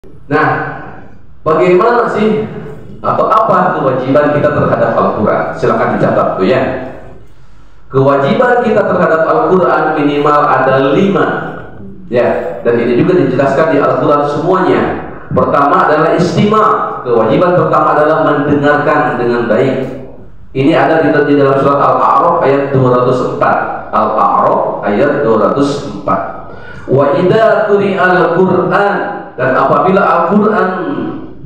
Nah, bagaimana sih atau apa kewajiban kita terhadap Al-Quran? Silakan dicatat tuh ya. Kewajiban kita terhadap Al-Quran minimal ada 5 ya, dan ini juga dijelaskan di Al-Quran semuanya. Pertama adalah istima'. Kewajiban pertama adalah mendengarkan dengan baik. Ini ada di dalam surat Al-A'raf ayat 204. Al-A'raf ayat 204. Wa idza quri'al Qur'an, dan apabila Al-Quran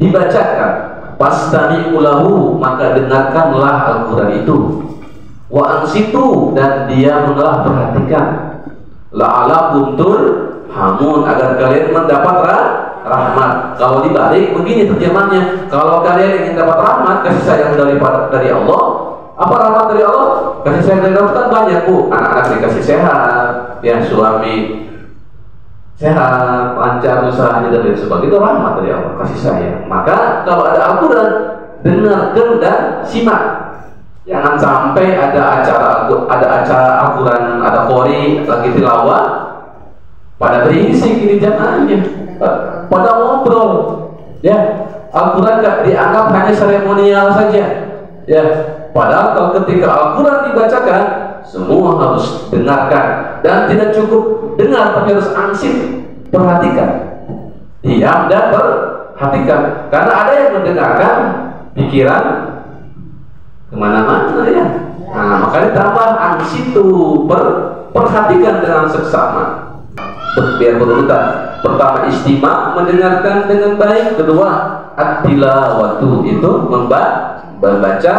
dibacakan, fastami'u lahu, maka dengarkanlah Al-Quran itu. Wa ansitu, dan diamlah perhatikan. La'alakum turhamun, agar kalian mendapat rahmat. Kalau dibalik begini terjemahnya, kalau kalian ingin dapat rahmat, kasih sayang dari Allah. Apa rahmat dari Allah? Kasih sayang dari Allah kan banyak, Bu. Anak-anak dikasih sehat, ya, suami sehat, lancar usahanya dan lain sebagainya, itu rahmat dari Allah, kasih sayang. Maka kalau ada Al-Quran, dengarkan dan simak. Jangan sampai ada acara Al-Quran, ada qori lagi tilawah, pada berisik ini jamaahnya, pada ngobrol, ya. Al-Quran gak dianggap hanya seremonial saja, ya. Padahal kalau ketika Al-Quran dibacakan, semua harus dengarkan, dan tidak cukup dengar, tapi harus ansit, perhatikan, diam dan perhatikan. Karena ada yang mendengarkan, pikiran kemana-mana ya. Nah, makanya tambah ansitu, perhatikan dengan seksama, biar berurutan. Pertama istima', mendengarkan dengan baik. Kedua at-tilawatu, itu membaca.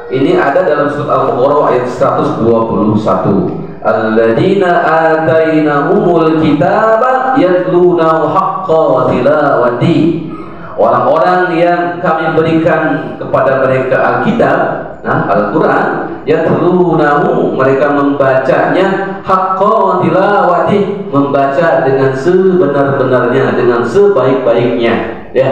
Ini ada dalam surat Al-Baqarah ayat 121. Alladzina atainahumul kitaba yatlunahu haqqa tilawati. Orang-orang yang kami berikan kepada mereka Alkitab, nah Al-Quran, yatlunahu, mereka membacanya, haqqa tilawati, membaca dengan sebenar-benarnya, dengan sebaik-baiknya, ya.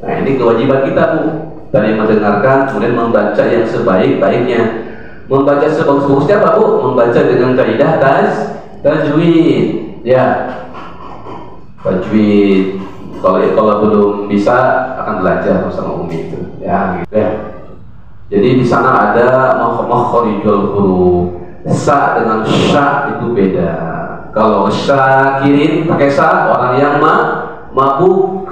Nah, ini kewajiban kita, Bu. Tadi mendengarkan, kemudian membaca yang sebaik-baiknya. Membaca sebagus-bagusnya apa, Bu? Membaca dengan kaidah tajwid, ya. Tajwid. Kalau belum bisa, akan belajar bersama Umi itu, ya, gitu ya. Jadi di sana ada makharijul huruf. Sa dengan sya itu beda. Kalau syakirin pakai sa, orang yang mabuk.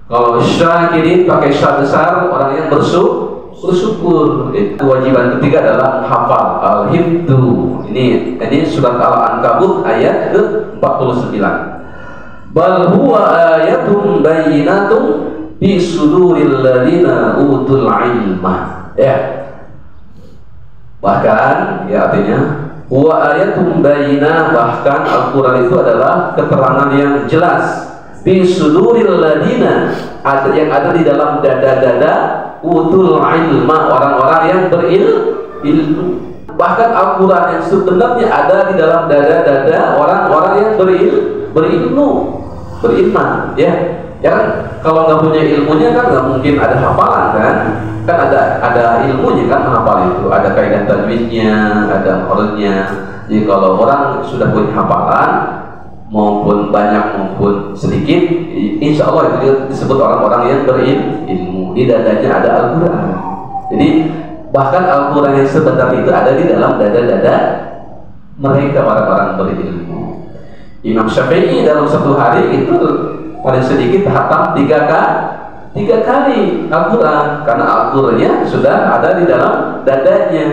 Kalau syakirin pakai sya besar, orang yang bersyukur. Kewajiban ketiga adalah menghafal, al-hifdzu. Ini surat Al-Ankabut ayat ke-49. Bal huwa ayatun bayyinatun fi suduril ladzina utul ilma, ya. Bahkan, ya, artinya huwa ayatun bayyinah, bahkan Al-Quran itu adalah keterangan yang jelas, fi suduril ladzina, yang ada di dalam dada-dada utul ilma, orang-orang yang berilmu. Bahkan Al-Quran yang sebenarnya ada di dalam dada-dada orang-orang yang berilmu, beriman, ya. Jangan kalau nggak punya ilmunya kan nggak mungkin ada hafalan kan ada ilmunya kan menghafal itu, ada kaidah tajwidnya, ada makhrajnya. Jadi kalau orang sudah punya hafalan, maupun banyak maupun sedikit, insya Allah itu disebut orang-orang yang berilmu. Di dadanya ada Al-Quran. Jadi bahkan Al-Quran yang sebentar itu ada di dalam dada-dada mereka, orang-orang berilmu. Imam Syafi'i dalam satu hari itu paling sedikit hatam 3 kali Al-Quran, karena Al-Qurannya sudah ada di dalam dadanya,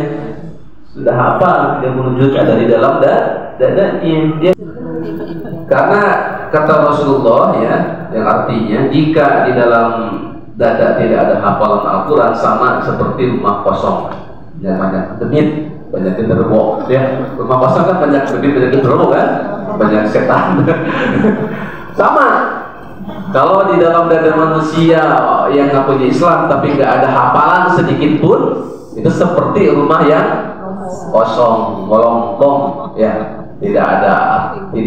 sudah hafal 30 juz ada di dalam dadanya. Karena kata Rasulullah, ya, yang artinya jika di dalam dada tidak ada hafalan Al-Quran, sama seperti rumah kosong, ya, banyak demit, banyak genderuwo, ya. Rumah kosong kan banyak demit, banyak genderuwo kan, banyak setan. Sama. Kalau di dalam dada manusia yang nggak punya Islam tapi nggak ada hafalan sedikit pun, itu seperti rumah yang kosong, bolong, ya, tidak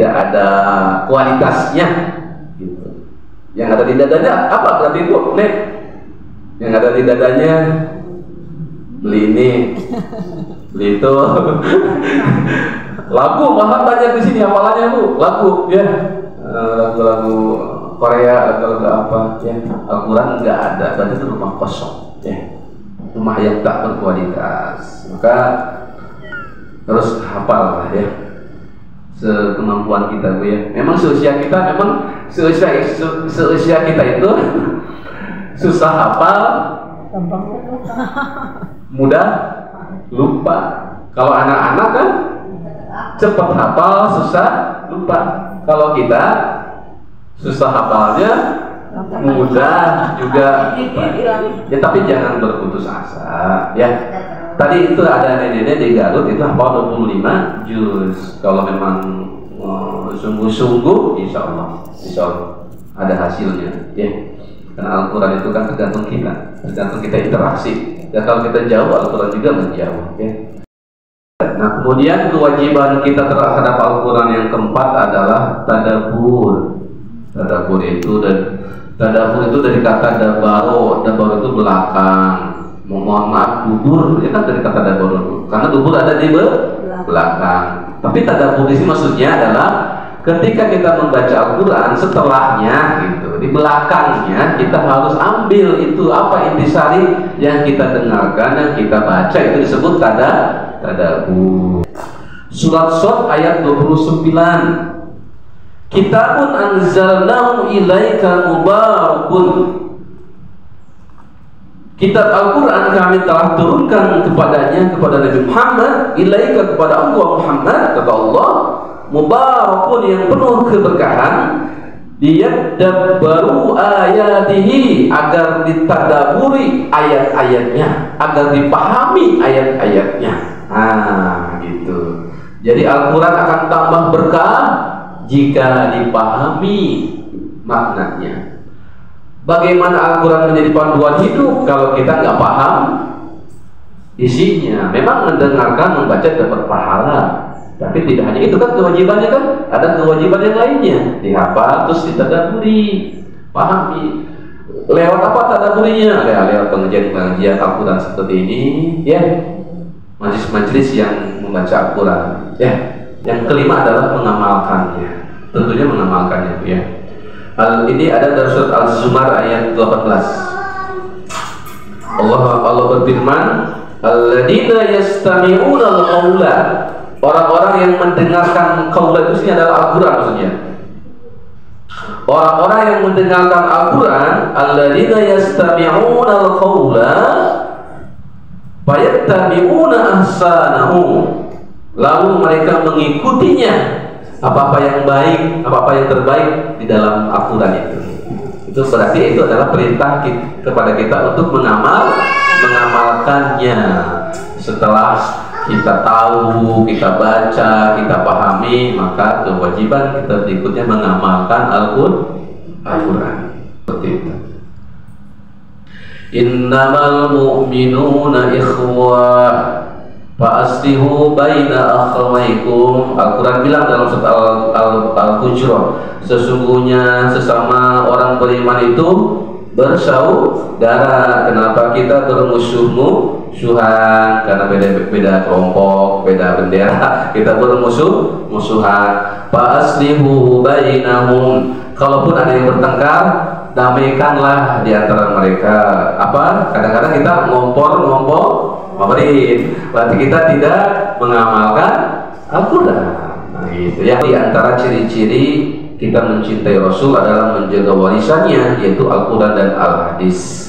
ada kualitasnya. Gitu. Yang ada di dadanya apa berarti itu, Nek? Yang ada di dadanya beli ini, beli itu. Lagu malah banyak di sini hafalannya, Bu. Lagu, ya, lagu-lagu Korea atau apa ya, Al-Quran nggak ada, berarti itu rumah kosong ya, rumah yang tak berkualitas. Maka terus hafal lah ya, sekemampuan kita Bu ya. Memang seusia kita itu susah hafal, mudah lupa. Kalau anak-anak kan cepat hafal, susah lupa. Kalau kita susah hafalnya, mudah juga lupa. Ya tapi jangan berputus asa ya. Tadi itu ada nenek di Garut itu hafal 25 juz. Kalau memang sungguh-sungguh, insya Allah ada hasilnya ya. Karena Al-Quran itu kan tergantung kita interaksi. Dan kalau kita jauh, Al-Quran juga menjauh ya. Nah kemudian kewajiban kita terhadap Al-Quran yang keempat adalah tadabbur. Tadabbur itu dari kata dabaro. Dabaro itu belakang. Mohon maaf, dubur itu kan dari kata dabaro. Karena dubur ada di belakang. Tapi tadabbur di sini maksudnya adalah ketika kita membaca Al-Quran, setelahnya gitu, di belakangnya kita harus ambil itu apa intisari yang kita dengarkan, yang kita baca, itu disebut tadabbur. Surat Shad ayat 29. Kitabun anzalnahu ilaika mubarakun. Kitab Al-Quran kami telah turunkan kepadanya, kepada Nabi Muhammad, ilaika kepada engkau Muhammad, kata Allah, mubarakun yang penuh keberkahan, liyadabbaru ayatihi, agar ditadaburi ayat-ayatnya, agar dipahami ayat-ayatnya. Nah gitu. Jadi Al-Quran akan tambah berkah jika dipahami maknanya. Bagaimana Al-Quran menjadi panduan hidup kalau kita nggak paham isinya? Memang mendengarkan, membaca dapat pahala, tapi tidak hanya itu kan kewajibannya, kan ada kewajiban yang lainnya, dihafal terus ditadaburi, pahami. Lewat apa tadaburinya? Lewat pengajian Al-Quran seperti ini ya, majelis-majelis yang membaca Al-Quran ya. Yang kelima adalah mengamalkannya, tentunya mengamalkannya ya. Ini ada dalam surat Al-Zumar ayat 18. Allah berfirman, alladzina yastami'una al-qaula, orang-orang yang mendengarkan qaula itu sini adalah Al-Quran maksudnya. Orang-orang yang mendengarkan Al-Quran, alladzina yastami'una al-qaula fayattabi'una ahsanahu, lalu mereka mengikutinya, apa-apa yang baik, apa-apa yang terbaik di dalam Al-Quran itu. Itu berarti itu adalah perintah kepada kita untuk mengamalkannya. Setelah kita tahu, kita baca, kita pahami, maka kewajiban kita berikutnya mengamalkan Al-Quran. Seperti itu. Innamal mu'minuna ikhwah fa'aslihu baina akhawaikum. Al-Quran bilang dalam surat Al-Hujurat, sesungguhnya sesama orang beriman itu bersaudara. Kenapa kita bermusuhan? Karena beda kelompok, beda bendera, kita bermusuhan. Fa'aslihu bainahum, kalaupun ada yang bertengkar, damaikanlah di antara mereka. Apa? Kadang-kadang kita ngompor berarti kita tidak mengamalkan Al-Quran. Nah, itu ya. Di antara ciri-ciri kita mencintai Rasul adalah menjaga warisannya, yaitu Al-Quran dan Al-Hadis.